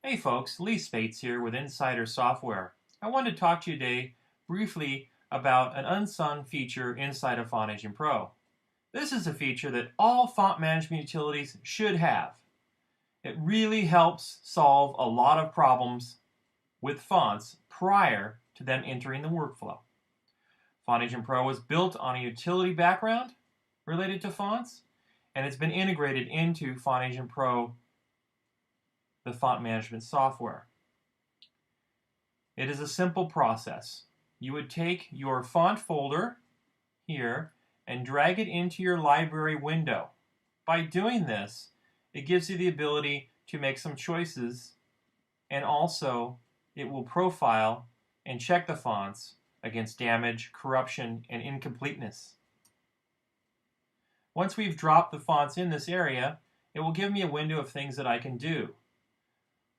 Hey folks, Lee Spates here with InsiderSoftware. I wanted to talk to you today briefly about an unsung feature inside of Font Agent Pro. This is a feature that all font management utilities should have. It really helps solve a lot of problems with fonts prior to them entering the workflow. Font Agent Pro was built on a utility background related to fonts, and it's been integrated into Font Agent Pro, the font management software. It is a simple process. You would take your font folder here and drag it into your library window. By doing this, it gives you the ability to make some choices, and also it will profile and check the fonts against damage, corruption, and incompleteness. Once we've dropped the fonts in this area, it will give me a window of things that I can do.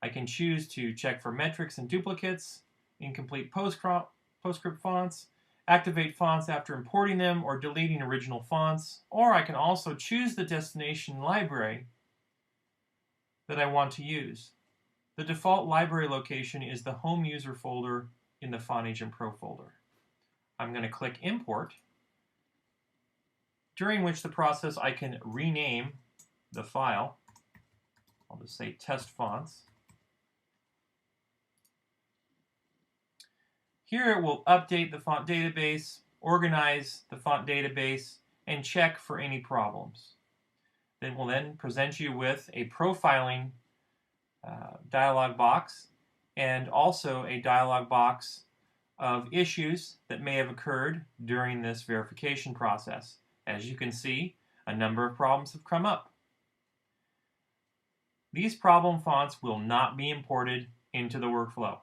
I can choose to check for metrics and duplicates, incomplete PostScript fonts, activate fonts after importing them or deleting original fonts, or I can also choose the destination library that I want to use. The default library location is the Home User folder in the Font Agent Pro folder. I'm going to click Import, during which the process I can rename the file. I'll just say Test Fonts. Here it will update the font database, organize the font database, and check for any problems. It will then present you with a profiling dialog box and also a dialog box of issues that may have occurred during this verification process. As you can see, a number of problems have come up. These problem fonts will not be imported into the workflow.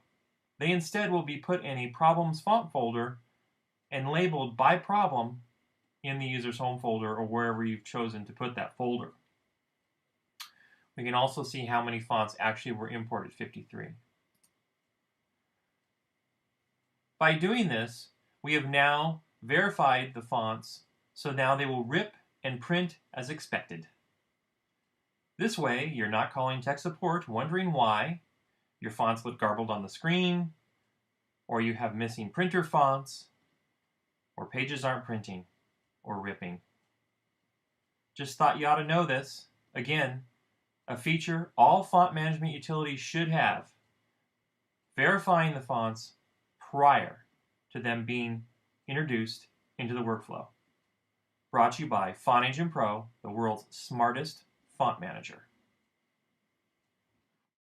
They instead will be put in a Problems font folder and labeled by problem in the user's home folder or wherever you've chosen to put that folder. We can also see how many fonts actually were imported, 53. By doing this, we have now verified the fonts, so now they will rip and print as expected. This way, you're not calling tech support wondering why your fonts look garbled on the screen, or you have missing printer fonts, or pages aren't printing or ripping. Just thought you ought to know this. Again, a feature all font management utilities should have, verifying the fonts prior to them being introduced into the workflow. Brought to you by Font Agent Pro, the world's smartest font manager.